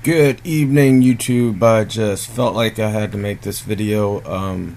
Good evening, YouTube. I just felt like I had to make this video.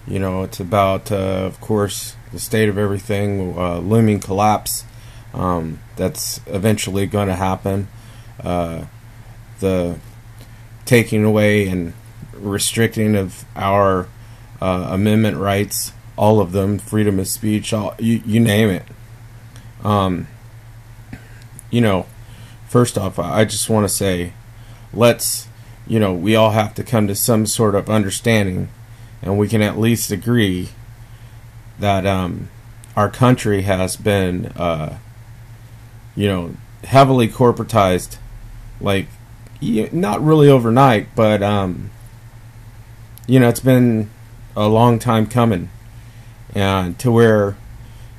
It's about, of course, the state of everything, looming collapse that's eventually going to happen. The taking away and restricting of our amendment rights, all of them, freedom of speech, you name it. First off, I just want to say, we all have to come to some sort of understanding, and we can at least agree that our country has been, heavily corporatized, not really overnight, but, it's been a long time coming, and to where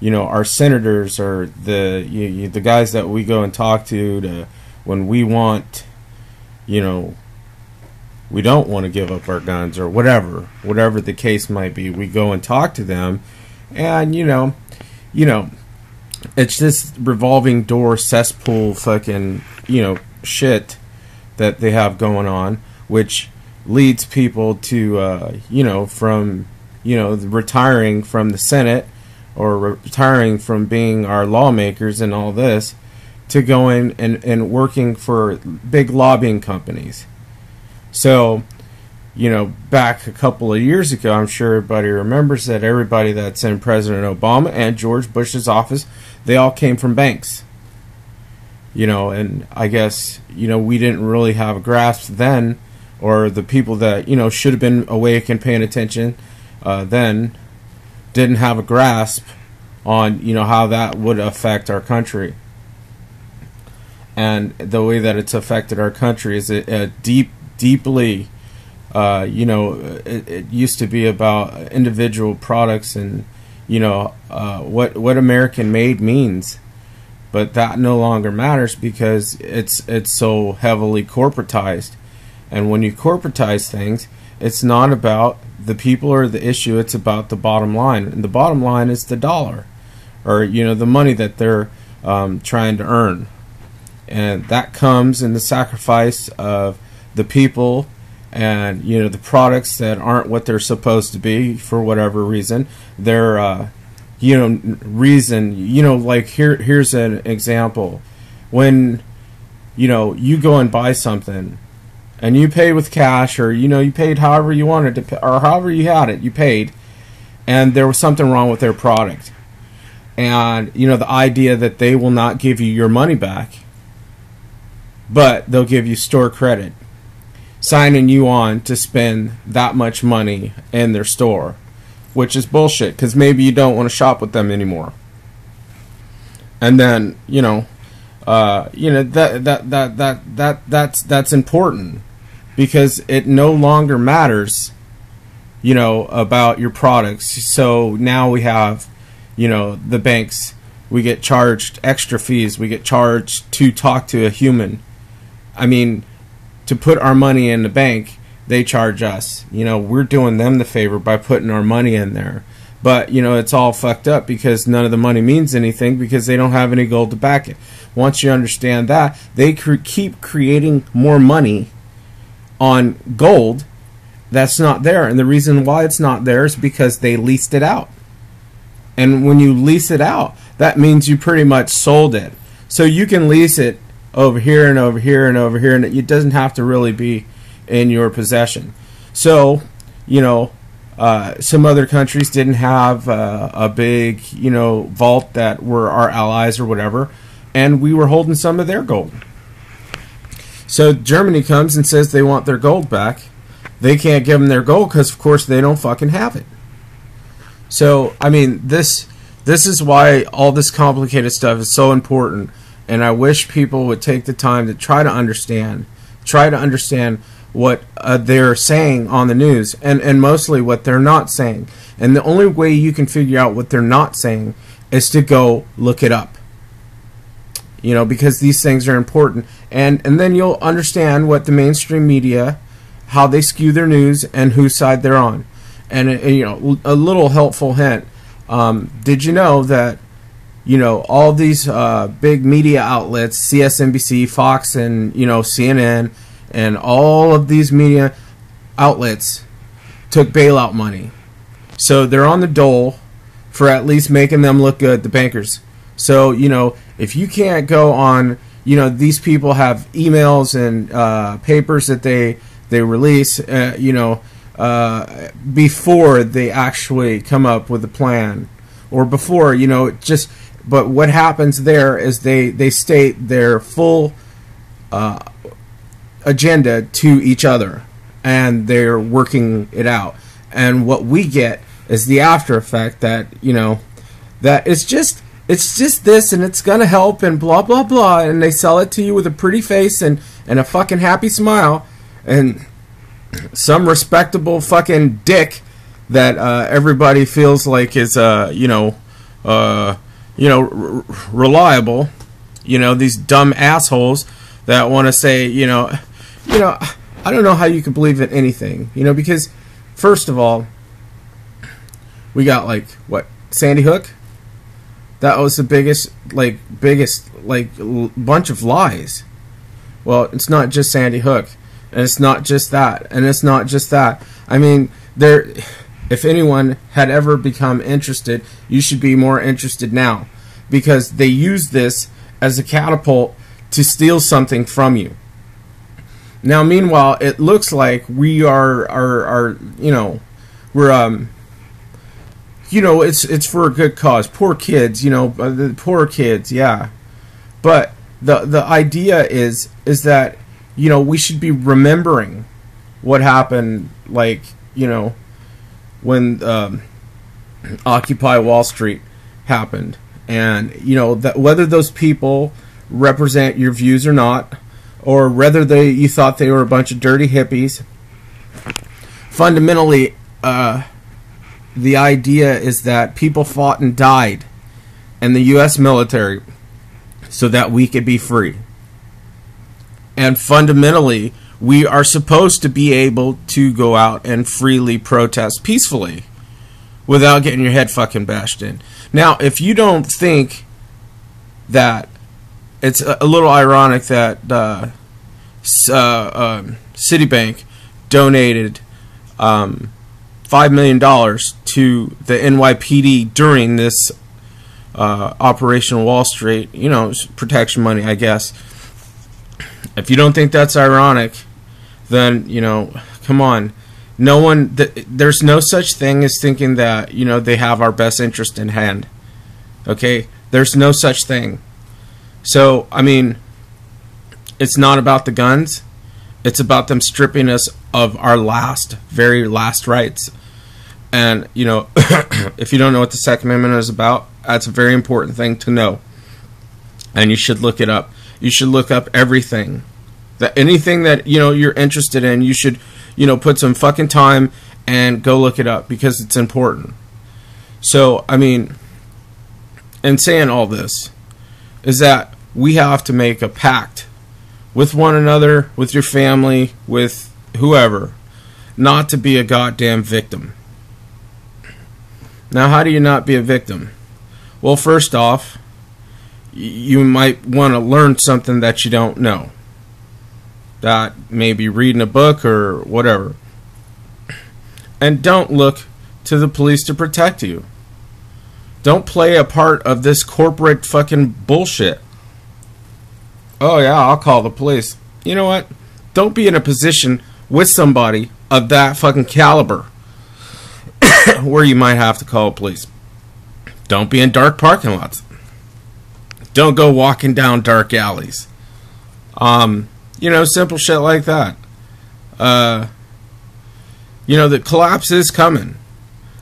our senators are the guys that we go and talk to when we want, we don't want to give up our guns or whatever the case might be. We go and talk to them, and it's this revolving door cesspool fucking shit that they have going on, which leads people to from retiring from the Senate, or retiring from being our lawmakers and all this, to going and working for big lobbying companies. So, back a couple of years ago, I'm sure everybody remembers that everybody that's in President Obama and George Bush's office, they all came from banks. And I guess, we didn't really have a grasp then, or the people that, should have been awake and paying attention then, didn't have a grasp on how that would affect our country. And the way that it's affected our country is deeply it used to be about individual products and what American made means, but that no longer matters because it's so heavily corporatized. And when you corporatize things, it's not about the people or the issue, it's about the bottom line. And the bottom line is the dollar, or the money that they're trying to earn. And that comes in the sacrifice of the people and the products that aren't what they're supposed to be for whatever reason. They're here's an example. When you go and buy something and you pay with cash, or you paid however you wanted to pay, or however you had it, you paid, and there was something wrong with their product, and the idea that they will not give you your money back, but they'll give you store credit, signing you on to spend that much money in their store, which is bullshit, because maybe you don't want to shop with them anymore. And then that's important, because it no longer matters about your products. So now we have the banks, we get charged extra fees, we get charged to talk to a human. I mean, to put our money in the bank, they charge us. We're doing them the favor by putting our money in there. But, it's all fucked up because none of the money means anything because they don't have any gold to back it. Once you understand that, they keep creating more money on gold that's not there. And the reason why it's not there is because they leased it out. And when you lease it out, that means you pretty much sold it. So you can lease it over here and over here and over here, and it doesn't have to really be in your possession. So, some other countries didn't have a big, vault that were our allies or whatever, and we were holding some of their gold. So Germany comes and says they want their gold back. They can't give them their gold because, of course, they don't fucking have it. So, I mean, this is why all this complicated stuff is so important, and I wish people would take the time to try to understand what they're saying on the news, and mostly what they're not saying. And the only way you can figure out what they're not saying is to go look it up. Because these things are important. And then you'll understand what the mainstream media, how they skew their news and whose side they're on. And a little helpful hint. Did you know that you know, all these big media outlets, CSNBC, Fox, and, you know, CNN, and all of these media outlets took bailout money. So they're on the dole for at least making them look good, the bankers. So, you know, if you can't go on, you know, these people have emails and papers that they release, you know, before they actually come up with a plan, or before, you know, just. But what happens there is they state their full agenda to each other, and they're working it out. And what we get is the after effect that, you know, that it's just this, and it's gonna help, and blah blah blah, and they sell it to you with a pretty face and a fucking happy smile, and some respectable fucking dick that everybody feels like is reliable, you know, these dumb assholes that want to say, you know, I don't know how you can believe in anything, you know, because first of all, we got like what, Sandy Hook? That was the biggest bunch of lies. Well, it's not just Sandy Hook, and it's not just that, and it's not just that. I mean, if anyone had ever become interested, you should be more interested now, because they use this as a catapult to steal something from you. Now, meanwhile, it looks like we are you know, we're you know, it's for a good cause. Poor kids, you know, the poor kids, yeah. But the idea is that, you know, we should be remembering what happened, like, you know, when Occupy Wall Street happened, and, you know, that whether those people represent your views or not, or whether you thought they were a bunch of dirty hippies, fundamentally, the idea is that people fought and died in the U.S. military so that we could be free. And fundamentally, we are supposed to be able to go out and freely protest peacefully without getting your head fucking bashed in. Now, if you don't think that, it's a little ironic that Citibank donated $5 million to the NYPD during this Operation Wall Street, you know, protection money, I guess. If you don't think that's ironic, then, you know, come on. No one, there's no such thing as thinking that, you know, they have our best interest in hand. Okay? There's no such thing. So, I mean, it's not about the guns. It's about them stripping us of our very last rights. And, you know, if you don't know what the Second Amendment is about, that's a very important thing to know. And you should look it up. You should look up everything. Anything that, you know, you're interested in, you should, you know, put some fucking time and go look it up, because it's important. So, I mean, in saying all this, is that we have to make a pact with one another, with your family, with whoever, not to be a goddamn victim. Now, how do you not be a victim? Well, first off, you might want to learn something that you don't know. That maybe reading a book or whatever. And don't look to the police to protect you. Don't play a part of this corporate fucking bullshit. Oh yeah, I'll call the police. You know what? Don't be in a position with somebody of that fucking caliber where you might have to call the police. Don't be in dark parking lots. Don't go walking down dark alleys. You know, simple shit like that. You know, the collapse is coming.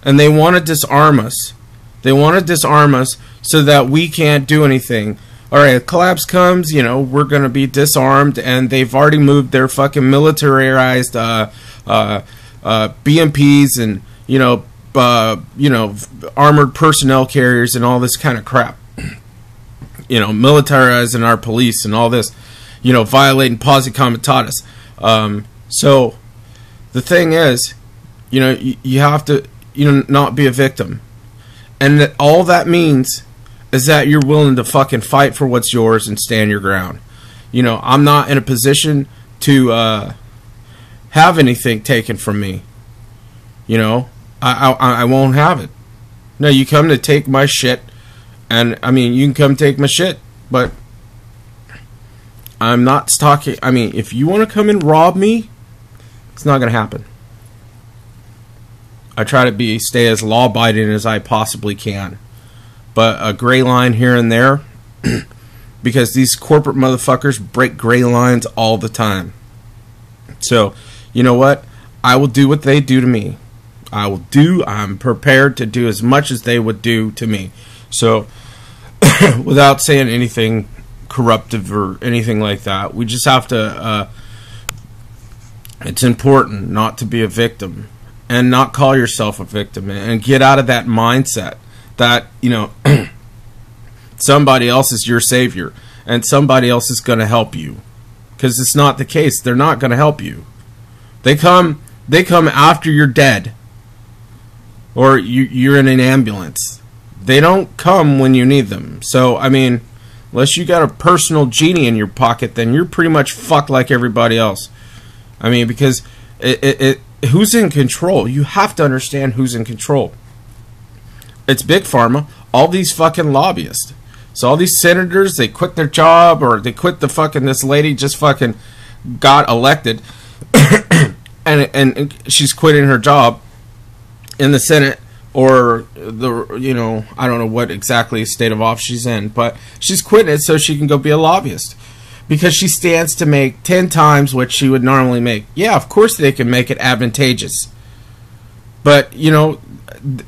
And they want to disarm us. They want to disarm us so that we can't do anything. Alright, if collapse comes, you know, we're going to be disarmed, and they've already moved their fucking militarized BMPs and, you know, armored personnel carriers and all this kind of crap. You know, militarizing our police and all this, you know, violating posse comitatus. So the thing is, you know, you have to, you know, not be a victim. And that all that means is that you're willing to fucking fight for what's yours and stand your ground. You know, I'm not in a position to have anything taken from me. You know, I won't have it. No, you come to take my shit, and I mean, you can come take my shit, but I'm not talking. I mean, if you want to come and rob me, it's not going to happen. I try to stay as law-abiding as I possibly can. But a gray line here and there, because these corporate motherfuckers break gray lines all the time. So, you know what? I will do what they do to me. I'm prepared to do as much as they would do to me. So, without saying anything corruptive or anything like that, we just have to, it's important not to be a victim and not call yourself a victim and get out of that mindset that, you know, somebody else is your savior and somebody else is going to help you, because it's not the case. They're not going to help you. They come after you're dead or you're in an ambulance. They don't come when you need them. So, I mean, unless you got a personal genie in your pocket, then you're pretty much fucked like everybody else. I mean, because who's in control? You have to understand who's in control. It's Big Pharma, all these fucking lobbyists. So all these senators, they quit their job, or they quit this lady just fucking got elected, and she's quitting her job in the Senate, or I don't know what exactly state of office she's in, but she's quitting it so she can go be a lobbyist. Because she stands to make 10 times what she would normally make. Yeah, of course they can make it advantageous. But, you know,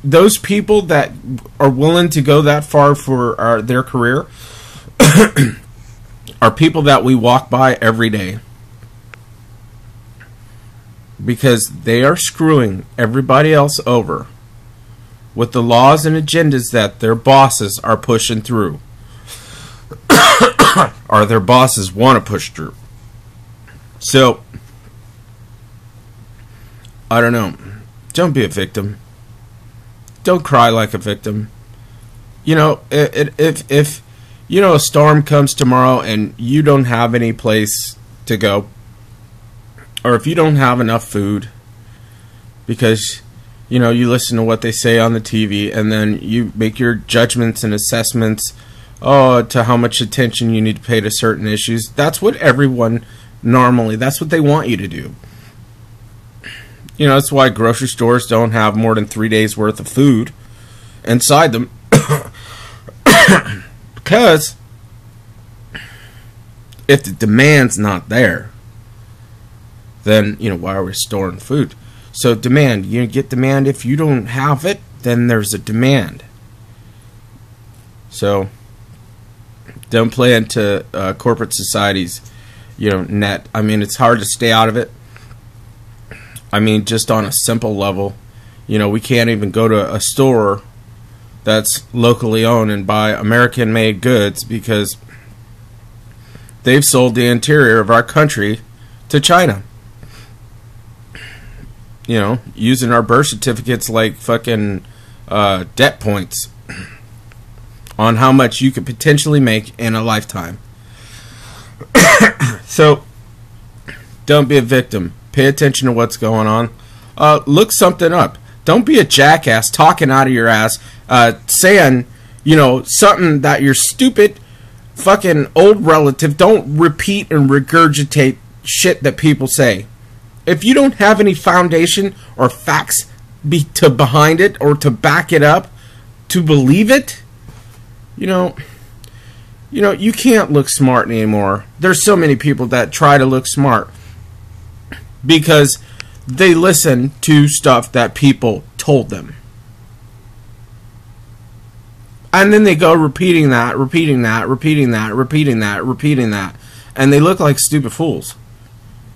those people that are willing to go that far for their career are people that we walk by every day. Because they are screwing everybody else over with the laws and agendas that their bosses are pushing through. Or their bosses want to push through. So, I don't know. Don't be a victim. Don't cry like a victim. You know, if you know a storm comes tomorrow and you don't have any place to go, or if you don't have enough food, because you know you listen to what they say on the TV and then you make your judgments and assessments to how much attention you need to pay to certain issues. That's what everyone normally, that's what they want you to do. You know, that's why grocery stores don't have more than 3 days worth of food inside them. Because if the demand's not there, then, you know, why are we storing food? So demand, you get demand. If you don't have it, then there's a demand. So don't play into corporate society's, you know, net. I mean, it's hard to stay out of it. I mean, just on a simple level, you know, we can't even go to a store that's locally owned and buy American-made goods because they've sold the interior of our country to China. You know, using our birth certificates like fucking debt points on how much you could potentially make in a lifetime. So, don't be a victim. Pay attention to what's going on. Look something up. Don't be a jackass talking out of your ass, saying, you know, something that your stupid fucking old relative. Don't repeat and regurgitate shit that people say. If you don't have any foundation or facts behind it or to back it up, to believe it, you know, you can't look smart anymore. There's so many people that try to look smart because they listen to stuff that people told them. And then they go repeating that, and they look like stupid fools.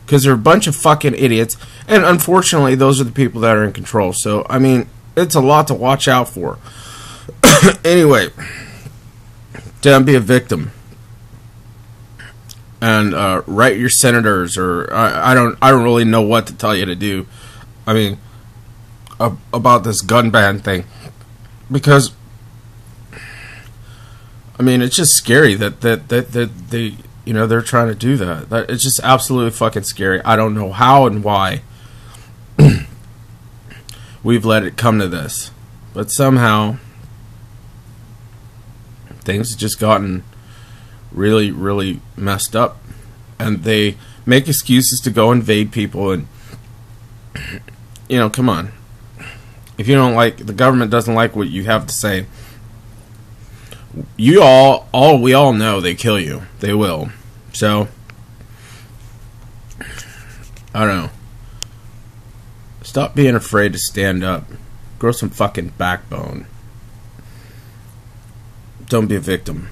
Because they're a bunch of fucking idiots. And unfortunately, those are the people that are in control. So, I mean, it's a lot to watch out for. Anyway, don't be a victim. And write your senators, or I don't really know what to tell you to do. I mean, about this gun ban thing. Because I mean, it's just scary that they, you know, they're trying to do that. It's just absolutely fucking scary. I don't know how and why we've let it come to this, but somehow things have just gotten really, really messed up, and they make excuses to go invade people. And you know, come on, if you don't like, the government doesn't like what you have to say, we all know they kill you. They will. So I don't know. Stop being afraid to stand up. Grow some fucking backbone. Don't be a victim.